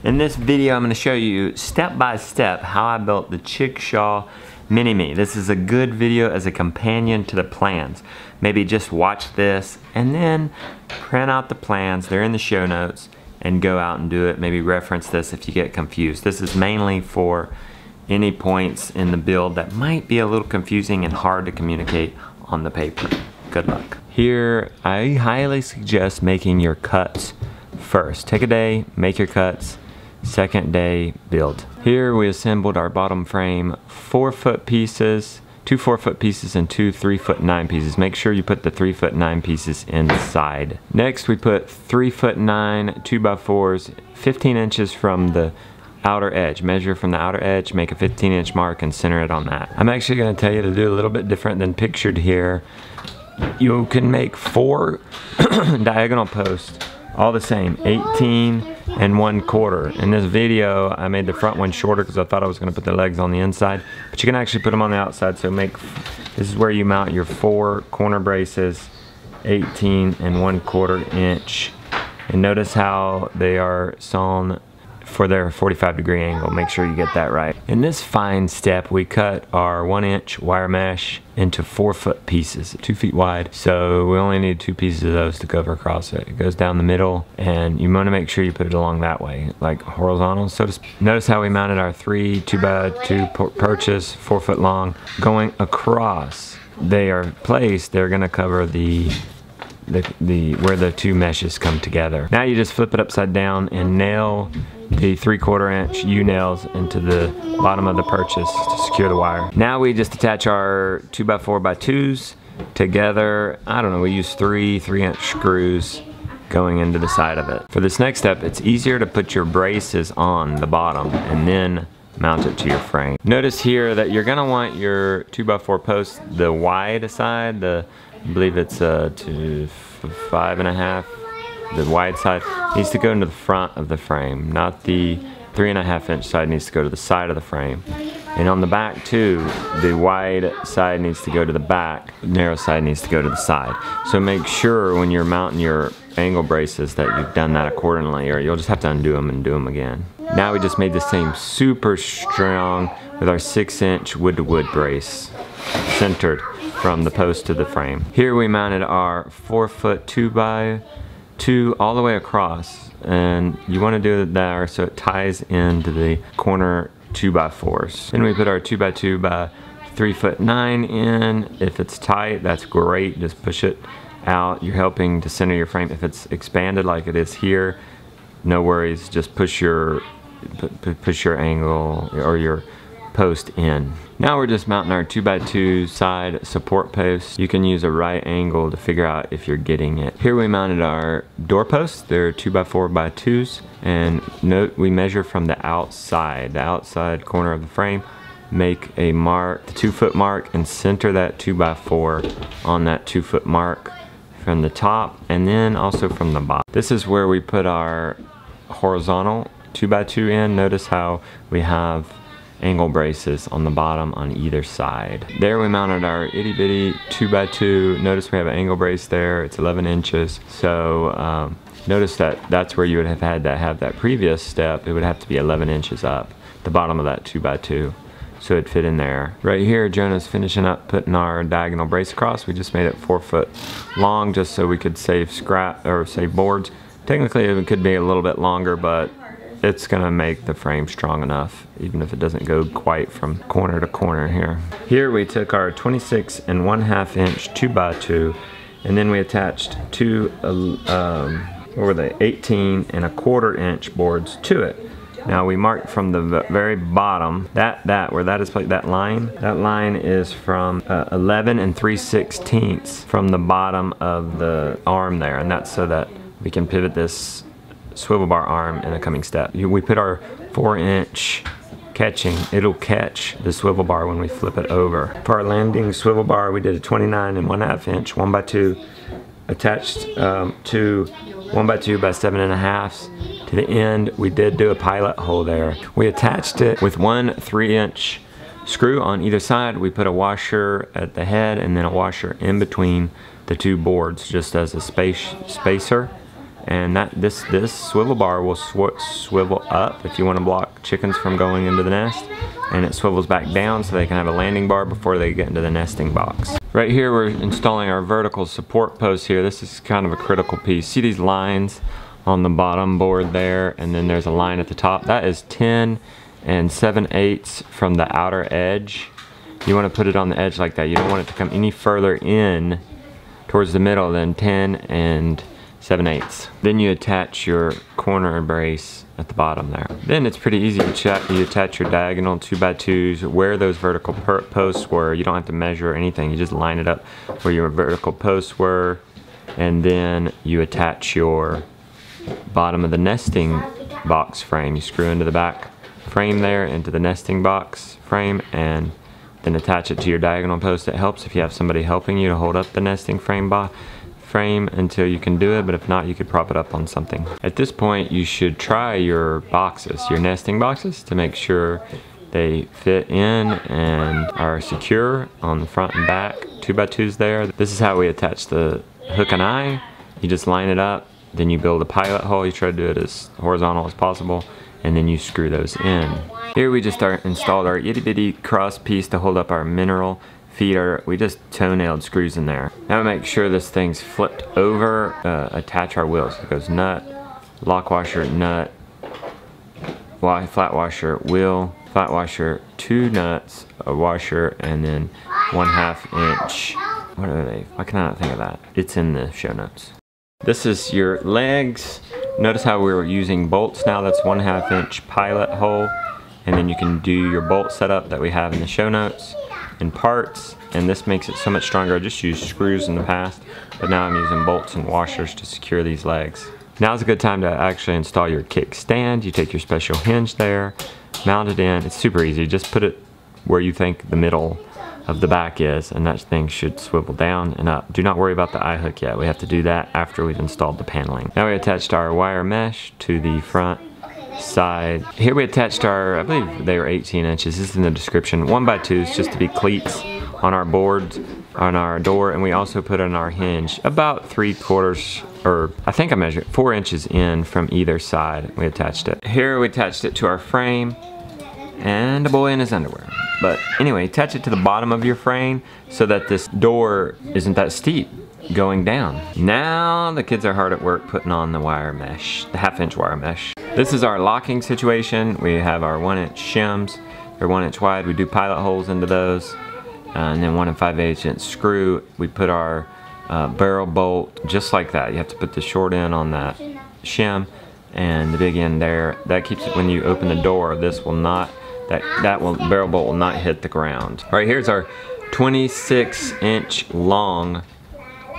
In this video, I'm going to show you step by step how I built the ChickShaw MiniMe. This is a good video as a companion to the plans. Maybe just watch this and then print out the plans. They're in the show notes and go out and do it. Maybe reference this if you get confused. This is mainly for any points in the build that might be a little confusing and hard to communicate on the paper. Good luck. Here, I highly suggest making your cuts first. Take a day, make your cuts. Second day, build. Here we assembled our bottom frame, 4-foot pieces, 2 4-foot pieces and 2 3'9" pieces. Make sure you put the 3'9" pieces inside. Next we put 3'9" 2x4s, 15 inches from the outer edge. Measure from the outer edge, make a 15-inch mark and center it on that. I'm actually going to tell you to do a little bit different than pictured here. You can make 4 diagonal posts, all the same, 18 and 1/4. In this video, I made the front one shorter because I thought I was going to put the legs on the inside, but you can actually put them on the outside. So this is where you mount your 4 corner braces, 18 and 1/4 inch. And notice how they are sewn for their 45-degree angle. Make sure you get that right. In this fine step, we cut our 1-inch wire mesh into 4-foot pieces, 2 feet wide. So we only need 2 pieces of those to cover across it. It goes down the middle, and you want to make sure you put it along that way, like horizontal. So notice how we mounted our 3 2x2 perches, 4 foot long, going across. They are placed. They're going to cover where the 2 meshes come together. Now you just flip it upside down and nail the 3/4 inch U-nails into the bottom of the purchase to secure the wire. Now we just attach our 2x4x2s together. I don't know, we use 3-inch screws going into the side of it. For this next step, it's easier to put your braces on the bottom and then mount it to your frame. Notice here that you're gonna want your 2x4 post, the wide side, I believe it's 5.5. The wide side needs to go into the front of the frame, not the 3.5-inch side needs to go to the side of the frame. And on the back too, the wide side needs to go to the back, the narrow side needs to go to the side. So make sure when you're mounting your angle braces that you've done that accordingly, or you'll just have to undo them and do them again. Now we just made the same super strong with our 6-inch wood-to-wood brace, centered from the post to the frame. Here we mounted our 4-foot 2x2 all the way across, and you want to do it there so it ties into the corner 2x4s. Then we put our 2x2 by 3'9" in. If it's tight, that's great. Just push it out. You're helping to center your frame. If it's expanded like it is here, no worries. Just push your angle or your post in. Now we're just mounting our 2x2 side support posts. You can use a right angle to figure out if you're getting it. Here we mounted our door posts. They're 2x4x2s, and note we measure from the outside corner of the frame. Make a mark, the 2-foot mark, and center that 2x4 on that 2-foot mark from the top and then also from the bottom. This is where we put our horizontal 2x2 in. Notice how we have angle braces on the bottom on either side. There we mounted our itty bitty 2x2. Notice we have an angle brace there. It's 11 inches. So notice that's where you would have had to have that previous step. It would have to be 11 inches up, the bottom of that 2x2. So it'd fit in there. Right here, Jonah's finishing up putting our diagonal brace across. We just made it 4 foot long just so we could save scrap or save boards. Technically it could be a little bit longer, but it's gonna make the frame strong enough, even if it doesn't go quite from corner to corner here. Here we took our 26.5 inch 2x2, and then we attached 2, 18.25 inch boards to it. Now we marked from the very bottom, where that is placed, that line is from 11 3/16 from the bottom of the arm there, and that's so that we can pivot this swivel bar arm in a coming step. We put our 4-inch catching, it'll catch the swivel bar when we flip it over. For our landing swivel bar, we did a 29.5 inch 1x2 attached to 1x2 by 7.5 to the end. We did do a pilot hole there. We attached it with 1 3-inch screw on either side. We put a washer at the head and then a washer in between the 2 boards just as a spacer. And this swivel bar will swivel up if you want to block chickens from going into the nest, and it swivels back down so they can have a landing bar before they get into the nesting box. Right here we're installing our vertical support posts here. This is kind of a critical piece. See these lines on the bottom board there, and then there's a line at the top. That is 10 7/8 from the outer edge. You want to put it on the edge like that. You don't want it to come any further in towards the middle than 10 7/8. Then you attach your corner brace at the bottom there. Then it's pretty easy. You attach your diagonal 2x2s where those vertical posts were. You don't have to measure anything. You just line it up where your vertical posts were, and then you attach your bottom of the nesting box frame. You screw into the back frame there, into the nesting box frame, and then attach it to your diagonal post. It helps if you have somebody helping you to hold up the nesting frame until you can do it, but if not, you could prop it up on something. At this point, you should try your boxes, your nesting boxes, to make sure they fit in and are secure on the front and back 2x2s there. This is how we attach the hook and eye. You just line it up, then you build a pilot hole. You try to do it as horizontal as possible, and then you screw those in. Here we just installed our itty bitty cross piece to hold up our mineral feeder. We just toe-nailed screws in there. Now we make sure this thing's flipped over, attach our wheels. It goes nut, lock washer, nut, flat washer, wheel, flat washer, 2 nuts, a washer, and then 1/2 inch. What are they? Why can I not think of that? It's in the show notes. This is your legs. Notice how we're using bolts now. That's 1/2 inch pilot hole. And then you can do your bolt setup that we have in the show notes and parts. And this makes it so much stronger. I just used screws in the past, but now I'm using bolts and washers to secure these legs. Now's a good time to actually install your kickstand. You take your special hinge there, mount it in. It's super easy. Just put it where you think the middle of the back is, and that thing should swivel down and up. Do not worry about the eye hook yet. We have to do that after we've installed the paneling. Now we attached our wire mesh to the front side. Here we attached our, I believe they were 18 inches. This is in the description. 1x2s just to be cleats on our boards, on our door, and we also put in our hinge about 3/4, or I think I measured 4 inches in from either side. We attached it. Here we attached it to our frame, and a boy in his underwear. But anyway, attach it to the bottom of your frame so that this door isn't that steep going down. Now the kids are hard at work putting on the wire mesh, the 1/2 inch wire mesh. This is our locking situation. We have our 1 inch shims. They're 1 inch wide. We do pilot holes into those. And then 1 5/8 inch screw. We put our barrel bolt just like that. You have to put the short end on that shim and the big end there. That keeps it, when you open the door, this will not, barrel bolt will not hit the ground. All right, here's our 26 inch long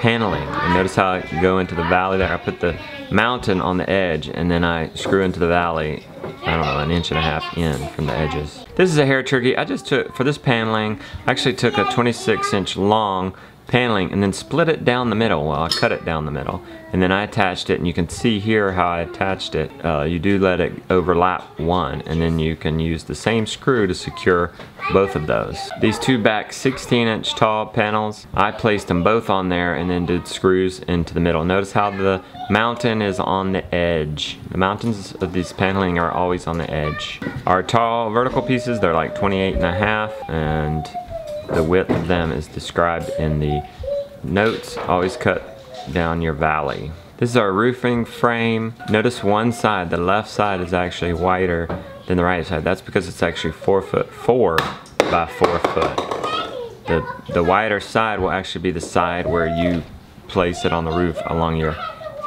paneling. And notice how I go into the valley there. I put the mountain on the edge, and then I screw into the valley, I don't know, 1.5 inches in from the edges. This is a hair turkey. I just took, for this paneling, I actually took a 26 inch long paneling and then split it down the middle. Well, I cut it down the middle, and then I attached it, and you can see here how I attached it. You do let it overlap one, and then you can use the same screw to secure both of those. These two back 16 inch tall panels, I placed them both on there and then did screws into the middle. Notice how the mountain is on the edge. The mountains of these paneling are always on the edge. Our tall vertical pieces, they're like 28.5, and the width of them is described in the notes. Always cut down your valley. This is our roofing frame. Notice one side, the left side, is actually wider than the right side. That's because it's actually 4'4" by 4 foot. The wider side will actually be the side where you place it on the roof along your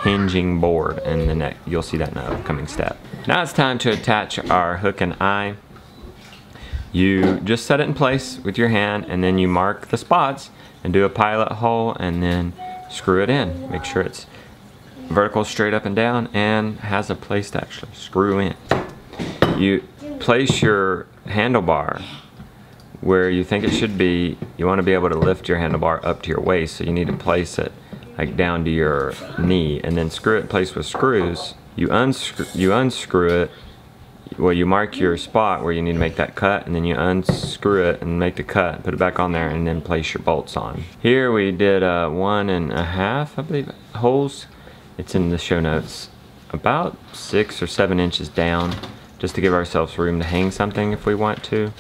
hinging board, and then you'll see that in the upcoming step. Now it's time to attach our hook and eye. You just set it in place with your hand, and then you mark the spots and do a pilot hole and then screw it in. Make sure it's vertical, straight up and down, and has a place to actually screw in. You place your handlebar where you think it should be. You want to be able to lift your handlebar up to your waist, so you need to place it like down to your knee, and then screw it in place with screws. You unscrew it. Well, you mark your spot where you need to make that cut, and then you unscrew it and make the cut, put it back on there, and then place your bolts on. Here we did 1.5, I believe, holes It's in the show notes. About 6 or 7 inches down, just to give ourselves room to hang something if we want to.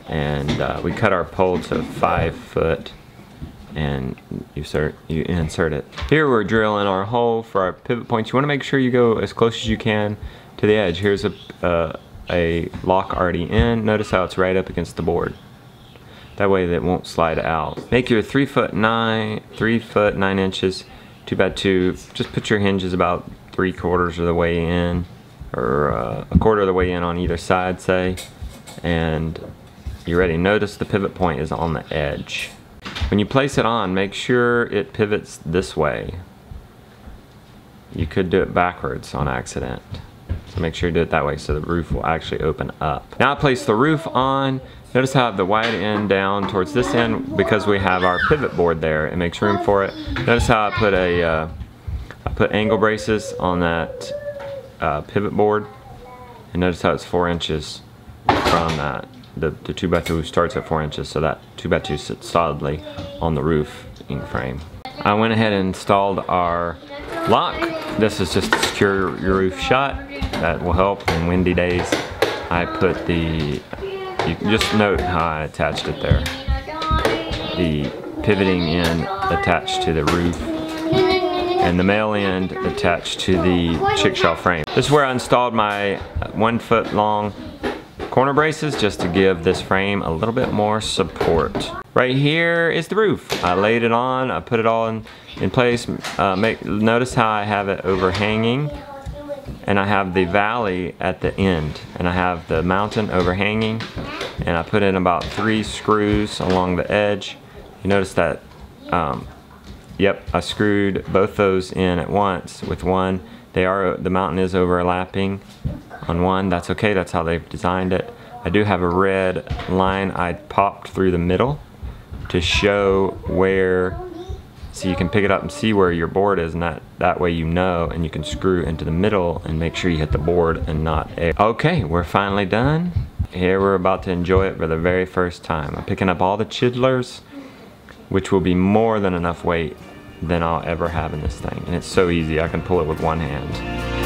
And we cut our pole to 5 foot, and you insert it. Here we're drilling our hole for our pivot points. You want to make sure you go as close as you can to the edge. Here's a lock already in. Notice how it's right up against the board. That way that won't slide out. Make your 3 foot 9 inches, 2x2. Just put your hinges about 3/4 of the way in, or a quarter of the way in on either side, say, and you're ready. Notice the pivot point is on the edge. When you place it on, make sure it pivots this way. You could do it backwards on accident. So make sure you do it that way so the roof will actually open up. Now I place the roof on. Notice how I have the wide end down towards this end because we have our pivot board there. It makes room for it. Notice how I put angle braces on that pivot board. And notice how it's 4 inches from that. The 2x2 starts at 4 inches, so that 2x2 sits solidly on the roofing frame. I went ahead and installed our lock. This is just to secure your roof shut. That will help in windy days. I put the, you can just note how I attached it there. The pivoting end attached to the roof, and the male end attached to the ChickShaw frame. This is where I installed my 1 foot long corner braces, just to give this frame a little bit more support. Right here is the roof. I laid it on, I put it all in place. Notice how I have it overhanging, and I have the valley at the end, and I have the mountain overhanging, and I put in about 3 screws along the edge. You notice that, yep, I screwed both those in at once with one. The mountain is overlapping on one. That's okay, that's how they've designed it. I do have a red line I popped through the middle to show where, so you can pick it up and see where your board is, and that way you know, and you can screw into the middle and make sure you hit the board and not air. Okay, we're finally done. Here we're about to enjoy it for the very first time. I'm picking up all the chidlers, which will be more than enough weight than I'll ever have in this thing. And it's so easy, I can pull it with one hand.